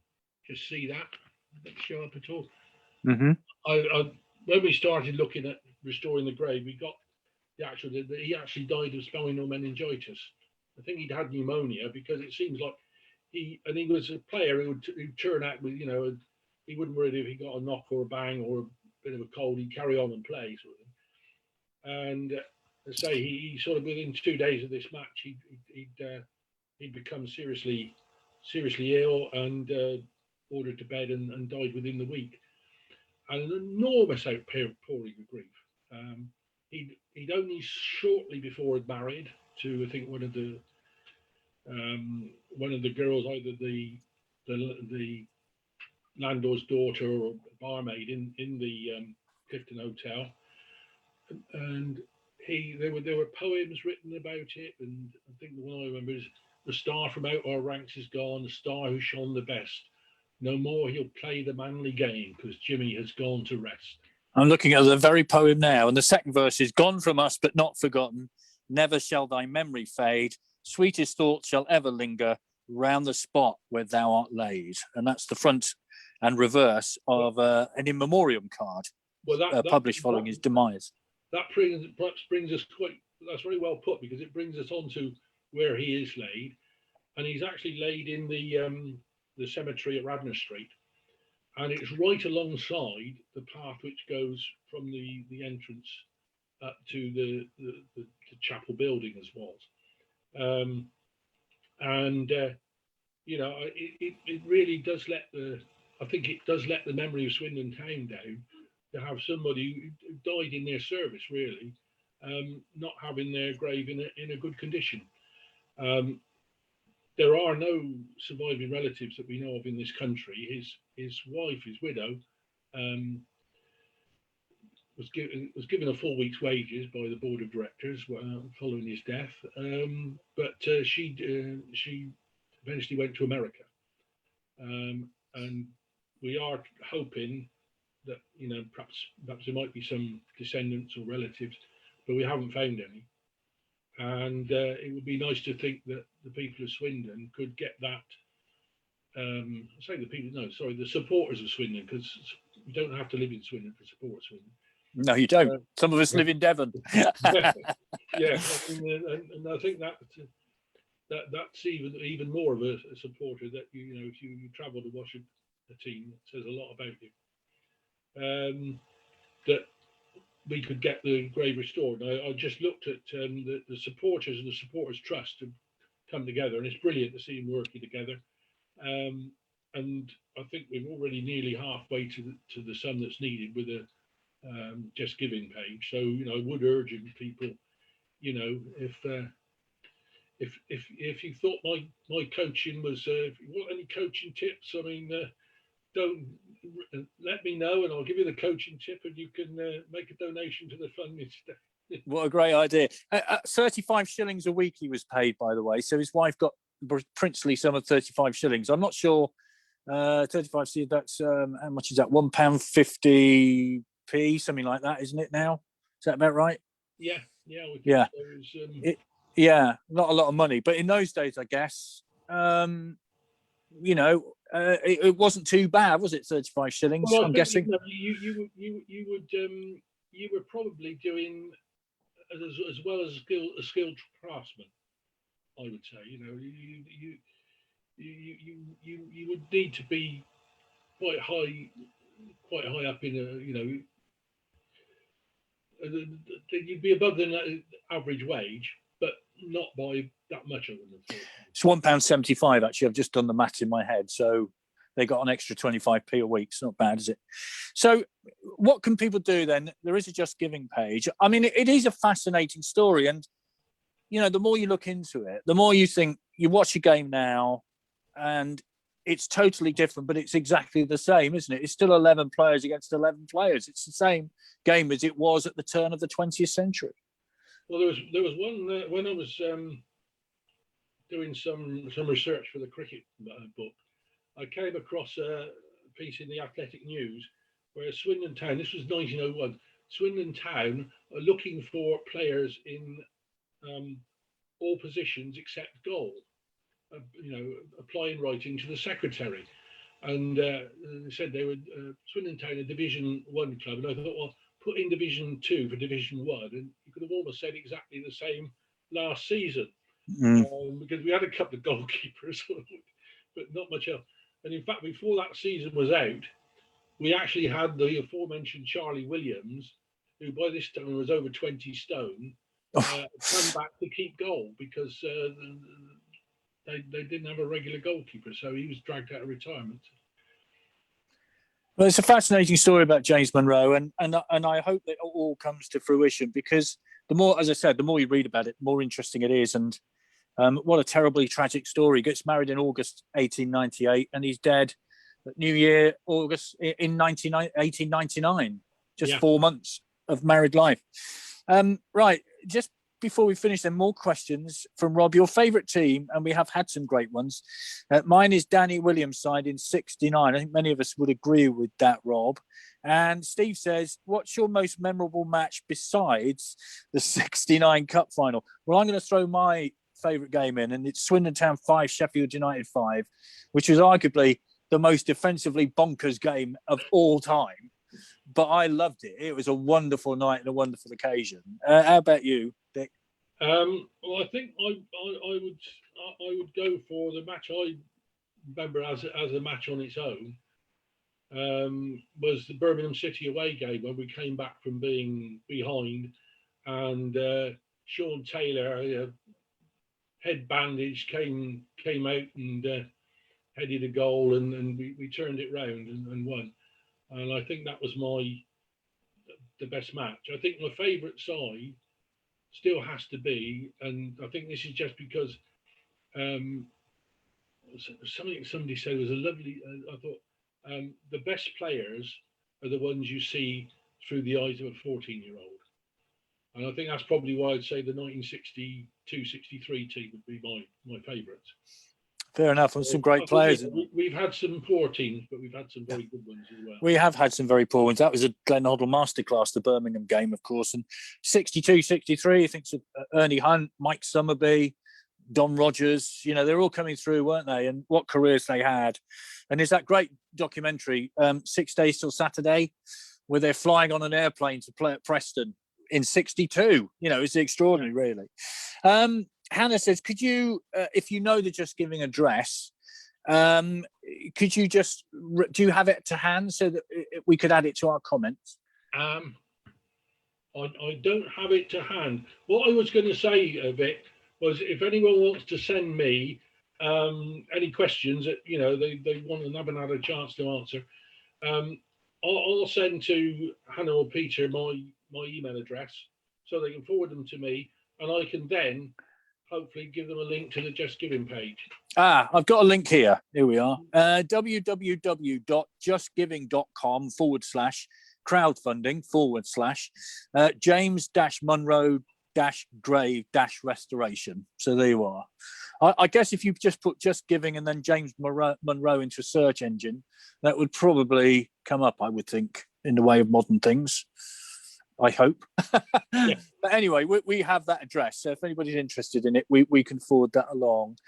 just see that. Does that show up at all? Mm-hmm. When we started looking at restoring the grave, we got he actually died of spinal meningitis. I think he'd had pneumonia, because it seems like he was a player who'd turn out with, he wouldn't worry if he got a knock or a bang or a bit of a cold, he'd carry on and play sort of thing. And say he sort of within 2 days of this match, he'd become seriously ill and ordered to bed and died within the week. And an enormous outpouring of grief. He'd only shortly before had married to, I think, one of the girls, either the landlord's daughter or barmaid in the Clifton Hotel, and there were poems written about it, and I think the one I remember is, "The star from out our ranks is gone, the star who shone the best. No more he'll play the manly game, because Jimmy has gone to rest." I'm looking at the very poem now, and the second verse is, "Gone from us but not forgotten, never shall thy memory fade, sweetest thoughts shall ever linger round the spot where thou art laid." And that's the front and reverse of an in memoriam card, published following his demise. That brings us that's very well put, because it brings us on to where he is laid, and he's actually laid in the cemetery at Radnor Street, and it's right alongside the path which goes from the entrance up to the chapel building as was. It really does let the memory of Swindon Town down to have somebody who died in their service, really, not having their grave in a good condition. There are no surviving relatives that we know of in this country. His wife, his widow, was given a full week's wages by the board of directors following his death, but she eventually went to America, and we are hoping that perhaps there might be some descendants or relatives, but we haven't found any. And it would be nice to think that the people of Swindon could get that. The supporters of Swindon, because you don't have to live in Swindon to support Swindon. No, you don't. Some of us live in Devon. Yeah, and I think that's even more of a supporter, that if you travel to watch a team, it says a lot about you. That we could get the grave restored. I just looked at the supporters and the supporters trust have come together, and it's brilliant to see them working together. And I think we're already nearly halfway to the sum that's needed with a Just Giving page. So I would urge people, if if you thought my coaching was, if you want any coaching tips, I mean, don't let me know, and I'll give you the coaching tip, and you can make a donation to the fund instead. What a great idea. 35 shillings a week he was paid, by the way. So his wife got the princely sum of 35 shillings. I'm not sure. 35, see, that's how much is that? £1.50p, something like that, isn't it now? Is that about right? Yeah. Yeah. So was, yeah, not a lot of money. But in those days, I guess, it wasn't too bad, was it? 35 shillings, well, I'm guessing. You were probably doing as well as a skilled craftsman, I would say. You would need to be quite high up in you'd be above the average wage, but not by that much. I would have thought. It's £1.75 actually. I've just done the maths in my head, so they got an extra 25p a week. It's not bad, is it? So, what can people do then? There is a Just Giving page. I mean, it is a fascinating story, and the more you look into it, the more you think. You watch a game now, and it's totally different, but it's exactly the same, isn't it? It's still 11 players against 11 players. It's the same game as it was at the turn of the 20th century. Well, there was one when I was doing some research for the cricket book. I came across a piece in the Athletic News where Swindon Town, this was 1901, Swindon Town are looking for players in all positions except goal. Applying writing to the secretary, and they said they were Swindon Town, a Division 1 club, and I thought, well, put in Division 2 for Division 1, and you could have almost said exactly the same last season, because we had a couple of goalkeepers, but not much else. And in fact, before that season was out, we actually had the aforementioned Charlie Williams, who by this time was over 20 stone, come back to keep goal because they didn't have a regular goalkeeper, so he was dragged out of retirement. Well, it's a fascinating story about James Monroe, and I hope that it all comes to fruition, because the more, as I said, the more you read about it, the more interesting it is. And what a terribly tragic story. He gets married in August 1898, and he's dead at New Year, August in 1899. Just 4 months of married life. Right, just before we finish, then more questions from Rob. Your favourite team, and we have had some great ones. Mine is Danny Williams' side in '69. I think many of us would agree with that, Rob. And Steve says, what's your most memorable match besides the '69 Cup final? Well, I'm going to throw my favourite game in, and it's Swindon Town 5, Sheffield United 5, which was arguably the most defensively bonkers game of all time. But I loved it. It was a wonderful night and a wonderful occasion. How about you, Dick? Well, I think I would go for the match I remember as a match on its own. Was the Birmingham City away game when we came back from being behind, and Sean Taylor, head bandage, came out and headed a goal, and we turned it round and won. And I think that was the best match. I think my favourite side still has to be, and I think this is just because somebody said was a lovely. I thought the best players are the ones you see through the eyes of a 14-year-old, and I think that's probably why I'd say the 1962-63 team would be my favourite. Fair enough, and some great players. We've had some poor teams, but we've had some very good ones as well. We have had some very poor ones. That was a Glenn Hoddle masterclass, the Birmingham game, of course. And 62-63, I think Ernie Hunt, Mike Summerby, Don Rogers, they're all coming through, weren't they? And what careers they had. And there's that great documentary, 6 Days Till Saturday, where they're flying on an airplane to play at Preston in 62. It's extraordinary, really. Hannah says, could you, if you know the Just Giving address, could you do you have it to hand so that we could add it to our comments? I don't have it to hand. What I was going to say, Vic, was if anyone wants to send me any questions that they want and haven't had a chance to answer, I'll send to Hannah or Peter my email address so they can forward them to me, and I can then hopefully give them a link to the Just Giving page. I've got a link here. Here we are. www.justgiving.com/crowdfunding/ James-Munro-Grave-Restoration. So there you are. I guess if you just put Just Giving and then James Munro into a search engine, that would probably come up, I would think, in the way of modern things. I hope. Yeah. But anyway, we have that address. So if anybody's interested in it, we can forward that along.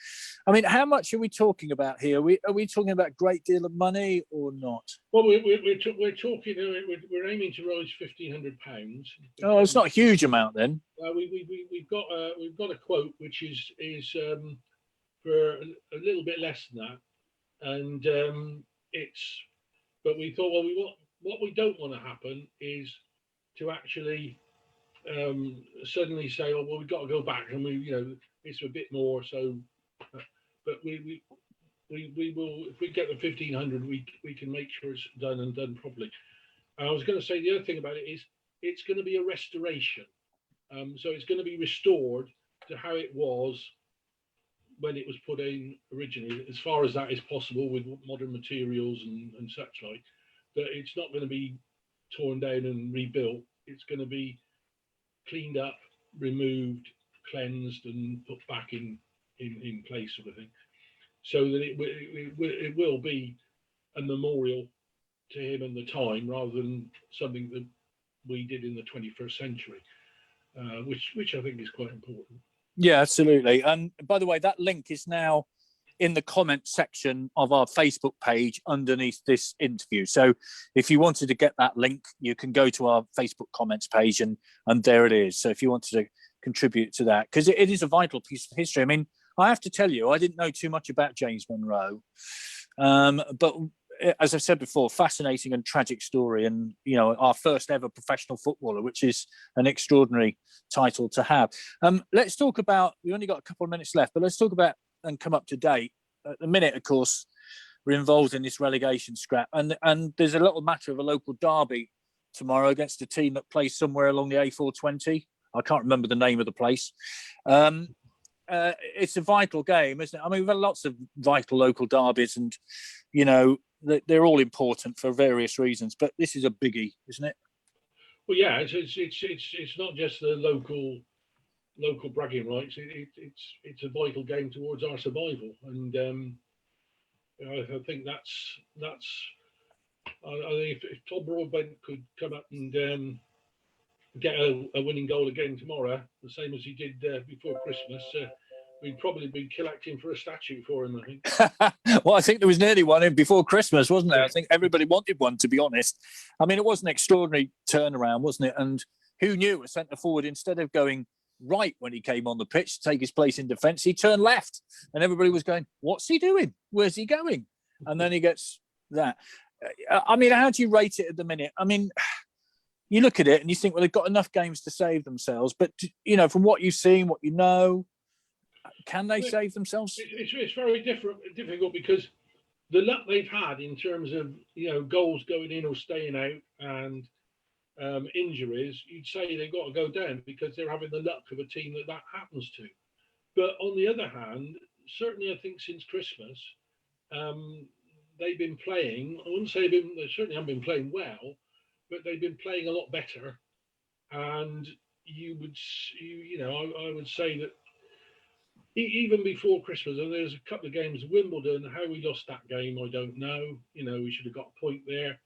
I mean, how much are we talking about here? Are we talking about a great deal of money or not? Well, we're talking. We're aiming to raise £1,500. Oh, it's not a huge amount then. We've got a quote which is for a little bit less than that, and But we thought, well, what we don't want to happen is to actually suddenly say, oh well, we've got to go back and it's a bit more. So, but we will, if we get the 1,500, we can make sure it's done and done properly. I was going to say the other thing about it is it's going to be a restoration. So it's going to be restored to how it was when it was put in originally, as far as that is possible with modern materials and such like. That it's not going to be torn down and rebuilt. It's going to be cleaned up, removed, cleansed, and put back in place, sort of thing. So that it will be a memorial to him and the time, rather than something that we did in the 21st century, which I think is quite important. Yeah, absolutely. And by the way, that link is now in the comment section of our Facebook page underneath this interview. So if you wanted to get that link, you can go to our Facebook comments page and there it is. So if you wanted to contribute to that, because it is a vital piece of history. I mean, I have to tell you, I didn't know too much about James Munro, but as I've said before, fascinating and tragic story, and our first ever professional footballer, which is an extraordinary title to have. Let's talk about. We only got a couple of minutes left, but let's talk about and come up to date. At the minute, of course, we're involved in this relegation scrap, and there's a little matter of a local derby tomorrow against a team that plays somewhere along the A420. I can't remember the name of the place. It's a vital game, isn't it? I mean, we've had lots of vital local derbies, and they're all important for various reasons, but this is a biggie, isn't it? Well, yeah, it's not just the local bragging rights. It's a vital game towards our survival, and I think that's. I think if Tom Broadbent could come up and get a winning goal again tomorrow, the same as he did before Christmas, we'd probably be collecting for a statue for him, I think. Well, I think there was nearly one in before Christmas, wasn't there? I think everybody wanted one, to be honest. I mean, it was an extraordinary turnaround, wasn't it? And who knew a centre forward, instead of going right when he came on the pitch to take his place in defence, he turned left. And everybody was going, what's he doing? Where's he going? And then he gets that. I mean, how do you rate it at the minute? I mean, you look at it and you think, well, they've got enough games to save themselves. But, from what you've seen, what you know, can they save themselves? It's very difficult because the luck they've had in terms of goals going in or staying out and injuries, you'd say they've got to go down because they're having the luck of a team that happens to. But on the other hand, certainly I think since Christmas, they've been playing. I wouldn't say they certainly haven't been playing well, but they've been playing a lot better. And I would say that even before Christmas, and there's a couple of games, Wimbledon, how we lost that game, I don't know. We should have got a point there.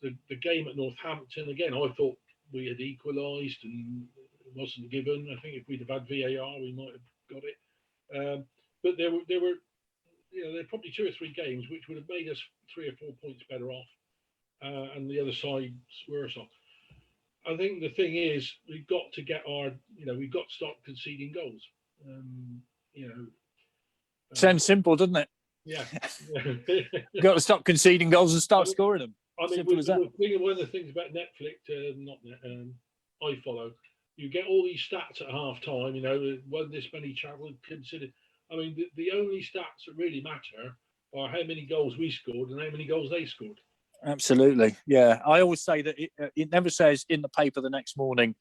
The game at Northampton, again, I thought we had equalised and it wasn't given. I think if we'd have had VAR, we might have got it. But there were probably 2 or 3 games which would have made us 3 or 4 points better off, and the other side's worse off. I think the thing is we've got to get we've got to start conceding goals. Sounds simple, doesn't it? Yeah. You've got to stop conceding goals and start scoring them. I mean, one of the things about Netflix, I follow, you get all these stats at half time, won this many travel considered. I mean, the only stats that really matter are how many goals we scored and how many goals they scored. Absolutely. Yeah. I always say that it never says in the paper the next morning,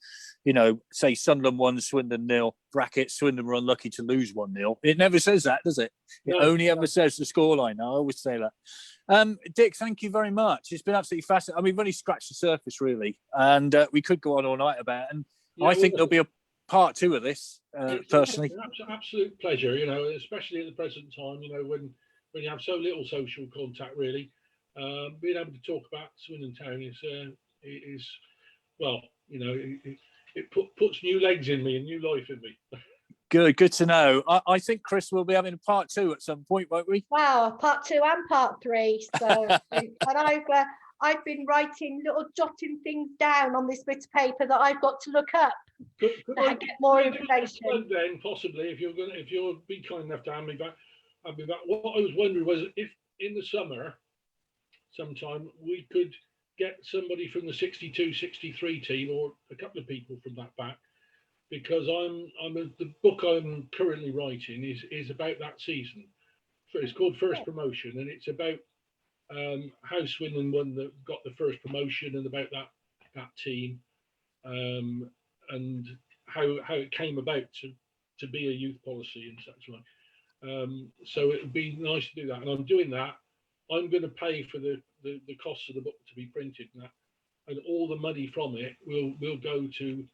say Sunderland 1, Swindon 0, bracket, Swindon were unlucky to lose 1-0. It never says that, does it? It only ever says the scoreline. I always say that. Dick, thank you very much. It's been absolutely fascinating. I mean, we've only scratched the surface, really. And we could go on all night about it. And I think there'll be a part 2 of this, personally. It's an absolute pleasure, especially at the present time, when you have so little social contact, really. Being able to talk about Swindon Town is well, it puts new legs in me and new life in me. Good to know. I think, Chris, we'll be having a part 2 at some point, won't we? Wow, part 2 and part 3. So, and I've been writing jotting things down on this bit of paper that I've got to look up Could I get more information. Then possibly, if you'll be kind enough to have me back. What I was wondering was if in the summer, sometime we could get somebody from the 62-63 team or a couple of people from that back, because the book I'm currently writing is about that season. It's called First Promotion, and it's about how Swindon got the first promotion, and about that team, and how it came about to be a youth policy and such like. So it would be nice to do that, and I'm doing that. I'm going to pay for the costs of the book to be printed, and all the money from it will go to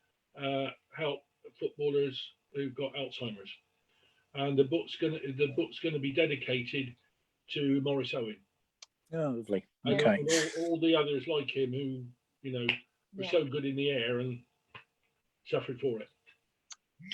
help footballers who've got Alzheimer's. And the book's going to be dedicated to Maurice Owen. Oh, lovely. And Okay. all the others like him who were so good in the air and suffered for it.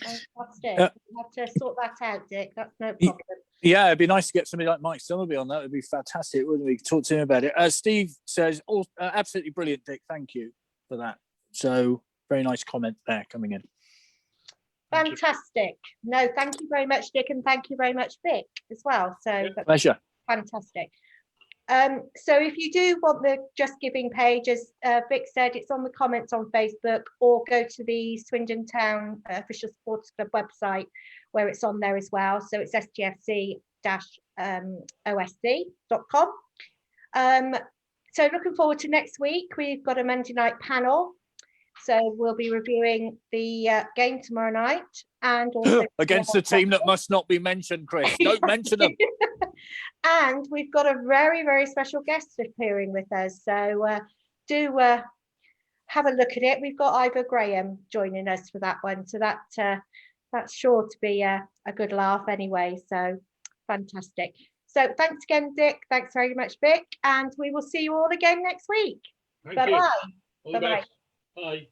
Fantastic. We'll have to sort that out, Dick. That's no problem. Yeah, it'd be nice to get somebody like Mike Summerby on that. It'd be fantastic, wouldn't we? Talk to him about it. Steve says, absolutely brilliant, Dick. Thank you for that. So, very nice comment there coming in. Fantastic. No, thank you very much, Dick, and thank you very much, Vic, as well. So, pleasure. Fantastic. So if you do want the Just Giving page, as Vic said, it's on the comments on Facebook, or go to the Swindon Town Official Supporters Club website, where it's on there as well. So it's stfc-osc.com. So looking forward to next week. We've got a Monday night panel. So we'll be reviewing the game tomorrow night, and also against the team that must not be mentioned, Chris. Don't mention them. And we've got a very, very special guest appearing with us. So do have a look at it. We've got Ivor Graham joining us for that one. So that's sure to be a good laugh anyway. So fantastic. So thanks again, Dick. Thanks very much, Vic. And we will see you all again next week. Bye-bye. Bye-bye. Bye.